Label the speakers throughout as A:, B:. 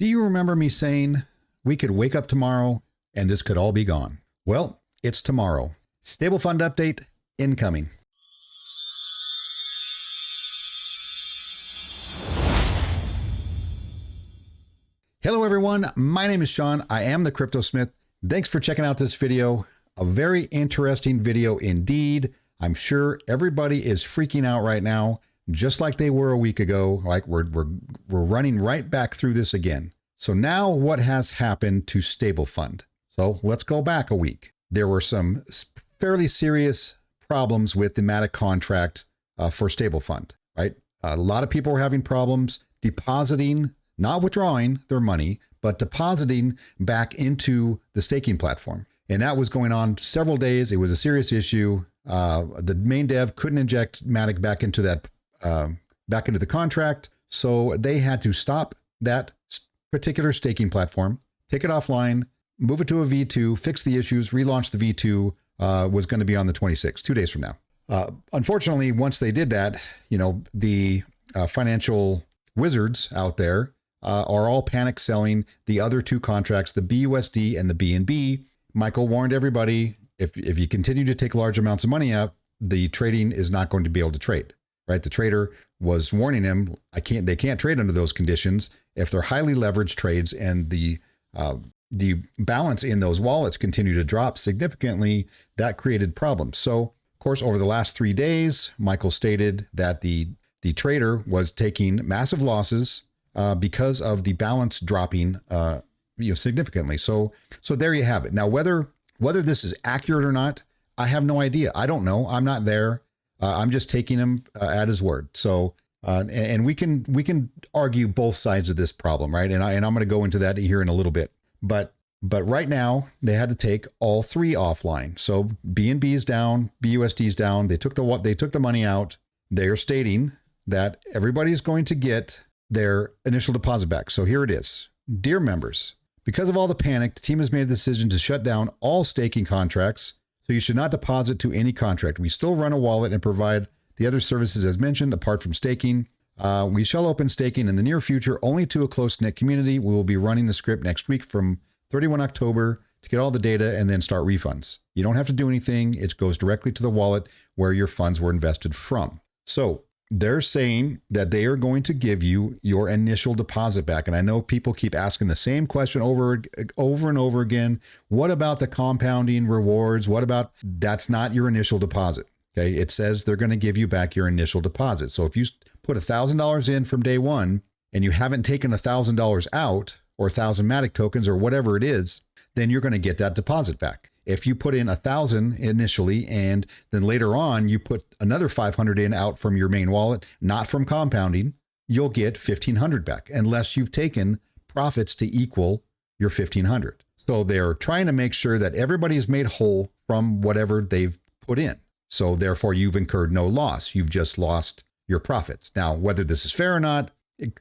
A: Do you remember me saying we could wake up tomorrow and this could all be gone? Well, it's tomorrow. StableFund update incoming. Hello everyone, my name is Sean. I am the Crypto Smith. Thanks for checking out this video. A very interesting video indeed. I'm sure everybody is freaking out right now, just like they were a week ago. Like we're running right back through this again. So now what has happened to StableFund? So let's go back a week. There were some fairly serious problems with the Matic contract for StableFund, right? A lot of people were having problems depositing, not withdrawing their money, but depositing back into the staking platform. And that was going on several days. It was a serious issue. The main dev couldn't inject Matic back into that, back into the contract. So they had to stop that particular staking platform, take it offline, move it to a V2, fix the issues, relaunch the V2, was going to be on the 26th, 2 days from now. Unfortunately, once they did that, you know, the financial wizards out there are all panic selling the other two contracts, the BUSD and the BNB. Michael warned everybody, if you continue to take large amounts of money out, the trading is not going to be able to trade, right? The trader was warning him, they can't trade under those conditions if they're highly leveraged trades, and the balance in those wallets continue to drop significantly. That created problems. So, of course, over the last 3 days, Michael stated that the trader was taking massive losses because of the balance dropping significantly. So there you have it. Now, whether this is accurate or not, I have no idea. I don't know. I'm not there. I'm just taking him at his word. So and we can argue both sides of this problem, right? And I'm going to go into that here in a little bit. But right now they had to take all three offline. So BNB is down, BUSD is down. They took the money out. They are stating that everybody's going to get their initial deposit back. So here it is. Dear members, because of all the panic, the team has made a decision to shut down all staking contracts. So you should not deposit to any contract. We still run a wallet and provide the other services as mentioned, apart from staking. We shall open staking in the near future only to a close-knit community. We will be running the script next week from 31 October to get all the data and then start refunds. You don't have to do anything. It goes directly to the wallet where your funds were invested from. So they're saying that they are going to give you your initial deposit back. And I know people keep asking the same question over and over again. What about the compounding rewards? What about, that's not your initial deposit. Okay. It says they're going to give you back your initial deposit. So if you put $1,000 in from day one and you haven't taken $1,000 out, or 1,000 Matic tokens or whatever it is, then you're going to get that deposit back. If you put in 1,000 initially and then later on you put another 500 in out from your main wallet, not from compounding, you'll get 1,500 back unless you've taken profits to equal your 1,500. So they're trying to make sure that everybody is made whole from whatever they've put in. So therefore you've incurred no loss. You've just lost your profits. Now, whether this is fair or not, it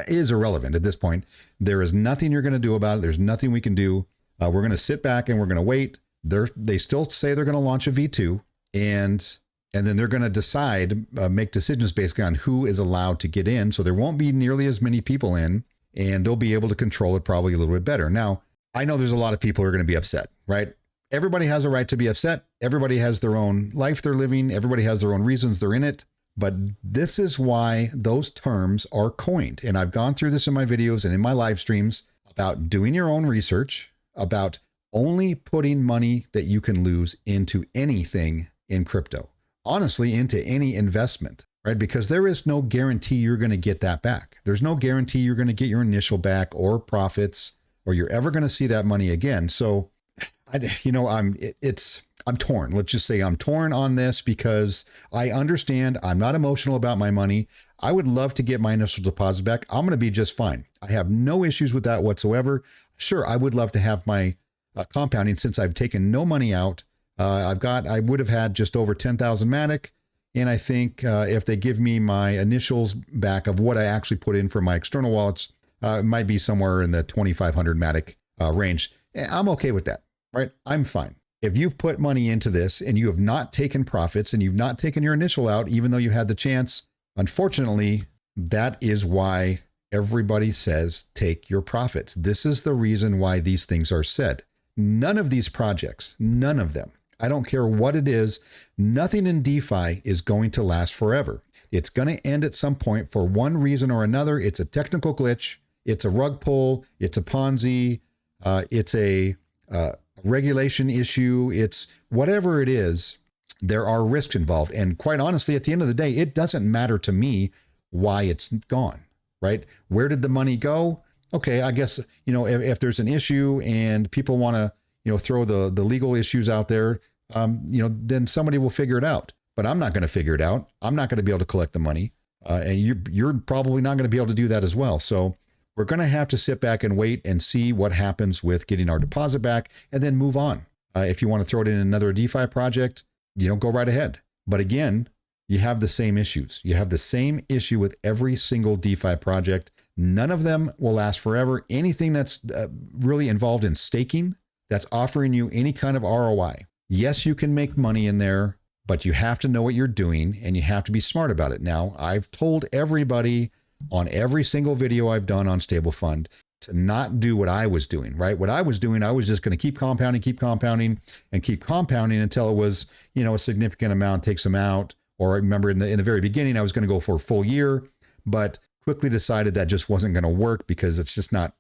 A: is irrelevant at this point. There is nothing you're going to do about it. There's nothing we can do. We're going to sit back and we're going to wait. They still say they're going to launch a V2 and then they're going to decide, make decisions based on who is allowed to get in. So there won't be nearly as many people in, and they'll be able to control it probably a little bit better. Now, I know there's a lot of people who are going to be upset, right? Everybody has a right to be upset. Everybody has their own life they're living. Everybody has their own reasons they're in it. But this is why those terms are coined. And I've gone through this in my videos and in my live streams about doing your own research, about only putting money that you can lose into anything in crypto, honestly, into any investment, right? Because there is no guarantee you're going to get that back. There's no guarantee you're going to get your initial back or profits, or you're ever going to see that money again. So, I'm torn. Let's just say I'm torn on this because I understand I'm not emotional about my money. I would love to get my initial deposit back. I'm going to be just fine. I have no issues with that whatsoever. Sure, I would love to have my compounding since I've taken no money out. I would have had just over 10,000 Matic. And I think if they give me my initials back of what I actually put in for my external wallets, it might be somewhere in the 2,500 Matic range. I'm okay with that, right? I'm fine. If you've put money into this and you have not taken profits and you've not taken your initial out, even though you had the chance, unfortunately, that is why everybody says, take your profits. This is the reason why these things are said. None of these projects, none of them, I don't care what it is, nothing in DeFi is going to last forever. It's going to end at some point for one reason or another. It's a technical glitch. It's a rug pull. It's a Ponzi. It's a regulation issue. It's whatever it is. There are risks involved. And quite honestly, at the end of the day, it doesn't matter to me why it's gone, right? Where did the money go? Okay, I guess, if there's an issue and people want to, throw the legal issues out there, then somebody will figure it out. But I'm not going to figure it out. I'm not going to be able to collect the money. And you're probably not going to be able to do that as well. So we're going to have to sit back and wait and see what happens with getting our deposit back and then move on. If you want to throw it in another DeFi project, go right ahead. But again, you have the same issues. You have the same issue with every single DeFi project. None of them will last forever. Anything that's really involved in staking, that's offering you any kind of ROI. Yes, you can make money in there, but you have to know what you're doing and you have to be smart about it. Now, I've told everybody on every single video I've done on StableFund to not do what I was doing, right? What I was doing, I was just going to keep compounding until it was, a significant amount, take some out. Or I remember in the very beginning, I was going to go for a full year, but quickly decided that just wasn't going to work because it's just not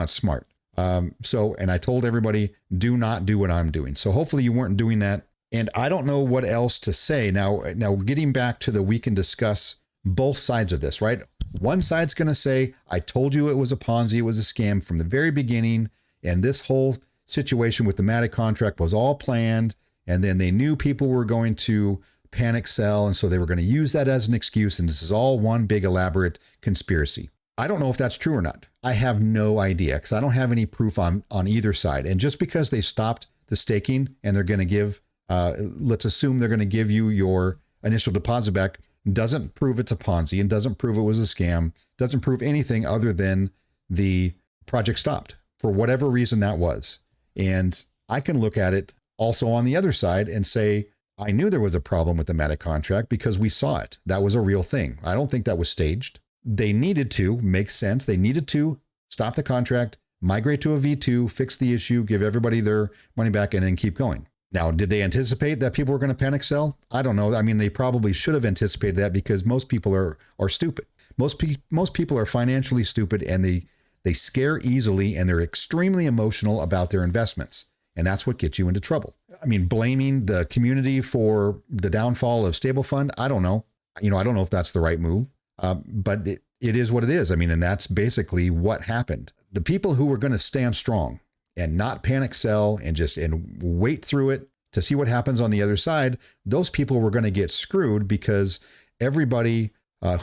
A: smart. And I told everybody, do not do what I'm doing. So hopefully you weren't doing that. And I don't know what else to say. Now getting back to we can discuss both sides of this, right? One side's going to say, I told you it was a Ponzi, it was a scam from the very beginning. And this whole situation with the Matic contract was all planned. And then they knew people were going to panic sell. And so they were going to use that as an excuse. And this is all one big elaborate conspiracy. I don't know if that's true or not. I have no idea because I don't have any proof on either side. And just because they stopped the staking and they're going to give, let's assume they're going to give you your initial deposit back, doesn't prove it's a Ponzi and doesn't prove it was a scam, doesn't prove anything other than the project stopped for whatever reason that was. And I can look at it also on the other side and say, I knew there was a problem with the Matic contract because we saw it. That was a real thing. I don't think that was staged. They needed to, make sense. They needed to stop the contract, migrate to a V2, fix the issue, give everybody their money back, and then keep going. Now, did they anticipate that people were going to panic sell? I don't know. I mean, they probably should have anticipated that because most people are stupid. Most people are financially stupid and they scare easily and they're extremely emotional about their investments. And that's what gets you into trouble. I mean, blaming the community for the downfall of StableFund, I don't know. I don't know if that's the right move, but it is what it is. I mean, and that's basically what happened. The people who were going to stand strong and not panic sell and wait through it to see what happens on the other side, those people were going to get screwed because everybody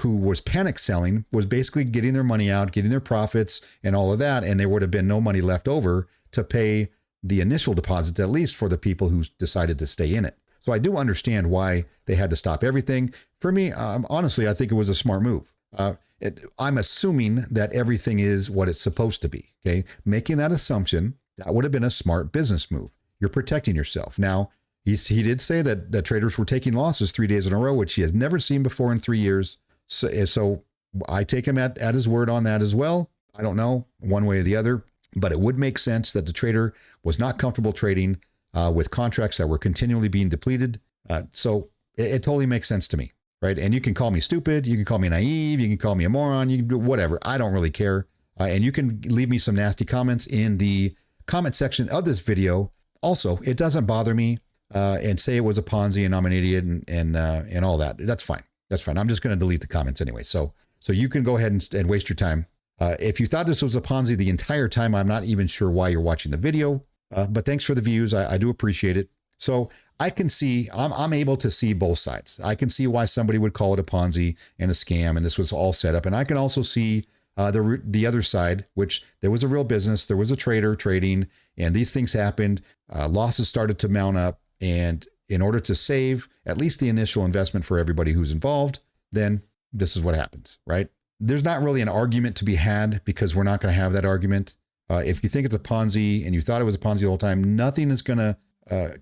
A: who was panic selling was basically getting their money out, getting their profits and all of that. And there would have been no money left over to pay the initial deposits, at least for the people who decided to stay in it. So I do understand why they had to stop everything. For me, honestly, I think it was a smart move. I'm assuming that everything is what it's supposed to be. Okay. Making that assumption, that would have been a smart business move. You're protecting yourself. Now, he did say that traders were taking losses 3 days in a row, which he has never seen before in 3 years. So I take him at his word on that as well. I don't know one way or the other, but it would make sense that the trader was not comfortable trading with contracts that were continually being depleted. So it totally makes sense to me, right? And you can call me stupid, you can call me naive, you can call me a moron, you can do whatever. I don't really care. And you can leave me some nasty comments in the comment section of this video. Also, it doesn't bother me and say it was a Ponzi and I'm an idiot and all that. That's fine. That's fine. I'm just going to delete the comments anyway. So you can go ahead and waste your time. If you thought this was a Ponzi the entire time, I'm not even sure why you're watching the video, but thanks for the views. I do appreciate it. So I can see, I'm able to see both sides. I can see why somebody would call it a Ponzi and a scam, and this was all set up. And I can also see the other side, which there was a real business, there was a trader trading, and these things happened. Losses started to mount up, and in order to save at least the initial investment for everybody who's involved, then this is what happens, right? There's not really an argument to be had because we're not going to have that argument. If you think it's a Ponzi and you thought it was a Ponzi the whole time, nothing is going to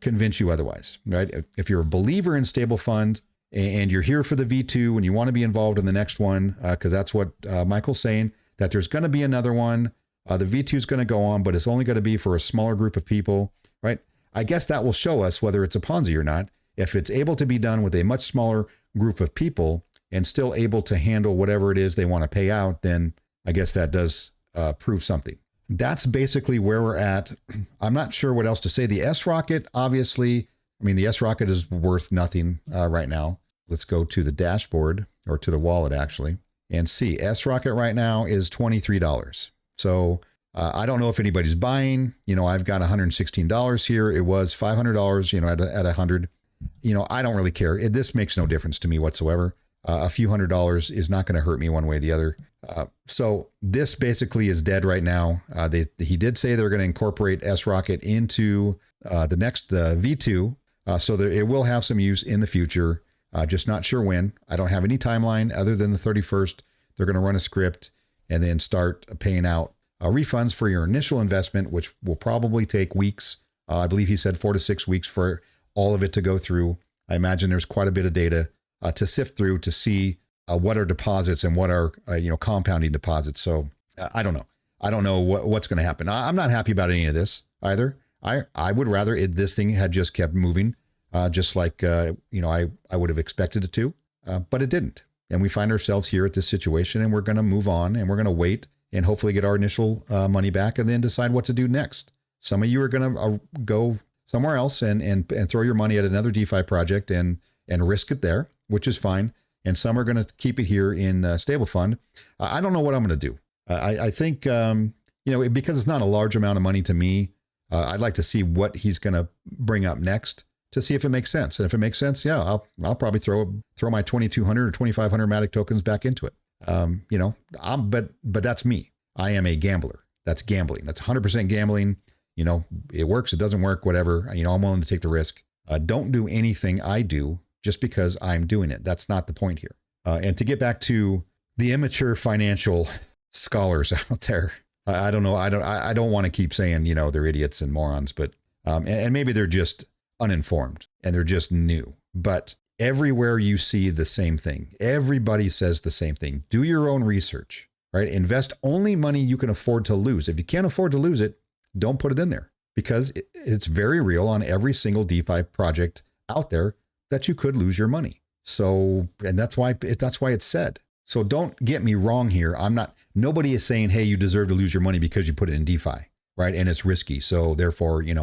A: convince you otherwise, right? If you're a believer in StableFund and you're here for the V2 and you want to be involved in the next one, because that's what Michael's saying, that there's going to be another one. The V2 is going to go on, but it's only going to be for a smaller group of people, right? I guess that will show us whether it's a Ponzi or not. If it's able to be done with a much smaller group of people and still able to handle whatever it is they want to pay out, then I guess that does prove something. That's basically where we're at. I'm not sure what else to say. The S-Rocket, obviously, I mean, the S-Rocket is worth nothing right now. Let's go to the dashboard, or to the wallet actually, and see. S-Rocket right now is $23. So I don't know if anybody's buying. I've got $116 here. It was $500, at 100. I don't really care. This makes no difference to me whatsoever. A few $100s is not going to hurt me one way or the other. So this basically is dead right now. He did say they're going to incorporate S-Rocket into the next V2. So it will have some use in the future. Just not sure when. I don't have any timeline other than the 31st. They're going to run a script and then start paying out refunds for your initial investment, which will probably take weeks. I believe he said 4 to 6 weeks for all of it to go through. I imagine there's quite a bit of data to sift through to see what are deposits and what are compounding deposits. So I don't know. I don't know what's going to happen. I'm not happy about any of this either. I would rather this thing had just kept moving, just like I would have expected it to, but it didn't. And we find ourselves here at this situation, and we're going to move on, and we're going to wait and hopefully get our initial money back, and then decide what to do next. Some of you are going to go somewhere else and throw your money at another DeFi project and risk it there, which is fine. And some are going to keep it here in StableFund. I don't know what I'm going to do. I think, because it's not a large amount of money to me, I'd like to see what he's going to bring up next to see if it makes sense. And if it makes sense, yeah, I'll probably throw my 2,200 or 2,500 Matic tokens back into it. But that's me. I am a gambler. That's gambling. That's 100% gambling. It works, it doesn't work, whatever. I'm willing to take the risk. Don't do anything I do just because I'm doing it. That's not the point here. And to get back to the immature financial scholars out there, I don't know. I don't want to keep saying, they're idiots and morons, but, and maybe they're just uninformed and they're just new, but everywhere you see the same thing. Everybody says the same thing. Do your own research, right? Invest only money you can afford to lose. If you can't afford to lose it, don't put it in there, because it's very real on every single DeFi project out there that you could lose your money. So, and that's why it's said. So don't get me wrong here. Nobody is saying, hey, you deserve to lose your money because you put it in DeFi, right? And it's risky. So therefore, you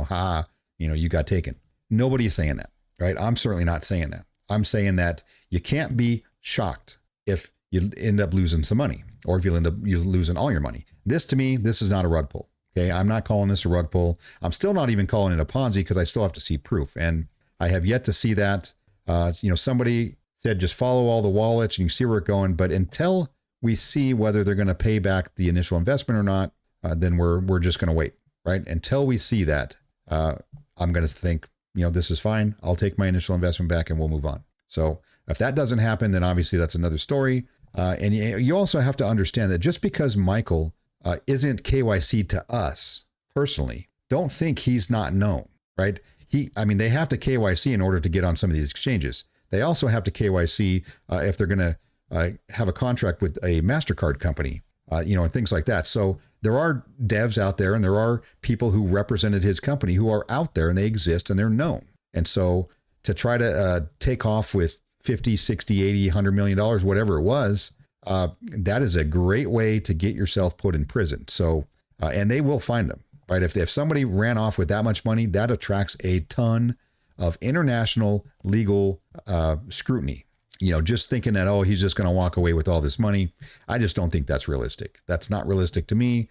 A: got taken. Nobody is saying that, right? I'm certainly not saying that. I'm saying that you can't be shocked if you end up losing some money, or if you end up losing all your money. To me, this is not a rug pull. Okay. I'm not calling this a rug pull. I'm still not even calling it a Ponzi, because I still have to see proof. And I have yet to see that. Somebody said, just follow all the wallets and you see where it's going. But until we see whether they're going to pay back the initial investment or not, then we're just going to wait, right? Until we see that, I'm going to think, this is fine. I'll take my initial investment back and we'll move on. So if that doesn't happen, then obviously that's another story. And you also have to understand that just because Michael isn't KYC to us personally, don't think he's not known, right? They have to KYC in order to get on some of these exchanges. They also have to KYC if they're going to have a contract with a MasterCard company, and things like that. So there are devs out there, and there are people who represented his company who are out there, and they exist and they're known. And so to try to take off with 50, 60, 80, $100 million, whatever it was, that is a great way to get yourself put in prison. So, and they will find them, right? If somebody ran off with that much money, that attracts a ton of international legal scrutiny. Just thinking that, oh, he's just going to walk away with all this money. I just don't think that's realistic. That's not realistic to me.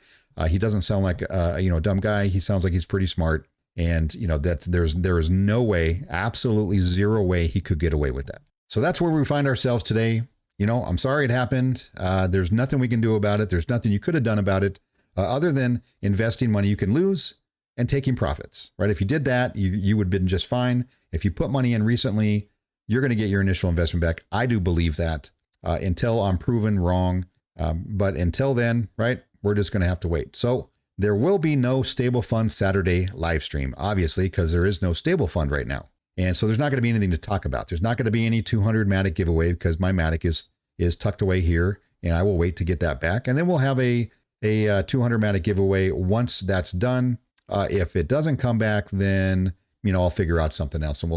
A: He doesn't sound like a dumb guy. He sounds like he's pretty smart. And, there is no way, absolutely zero way he could get away with that. So that's where we find ourselves today. I'm sorry it happened. There's nothing we can do about it. There's nothing you could have done about it other than investing money you can lose and taking profits, right? If you did that, you would have been just fine. If you put money in recently, you're going to get your initial investment back. I do believe that until I'm proven wrong. But until then, right, we're just going to have to wait. So there will be no StableFund Saturday live stream, obviously, because there is no StableFund right now. And so there's not going to be anything to talk about. There's not going to be any 200 Matic giveaway, because my Matic is tucked away here and I will wait to get that back. And then we'll have a 200 Matic giveaway once that's done. If it doesn't come back, then, you know, I'll figure out something else and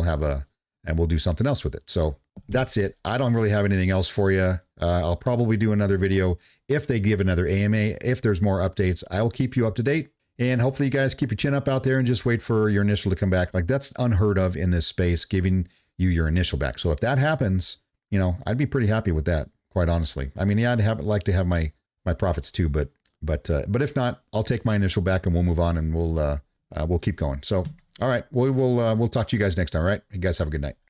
A: we'll do something else with it. So that's it. I don't really have anything else for you. I'll probably do another video if they give another AMA. If there's more updates, I will keep you up to date. And hopefully you guys keep your chin up out there and just wait for your initial to come back. Like, that's unheard of in this space, giving you your initial back. So if that happens, you know, I'd be pretty happy with that, quite honestly. I mean, yeah, like to have my profits too, but if not, I'll take my initial back and we'll move on and we'll keep going. So, all right, we'll talk to you guys next time. All right, you guys have a good night.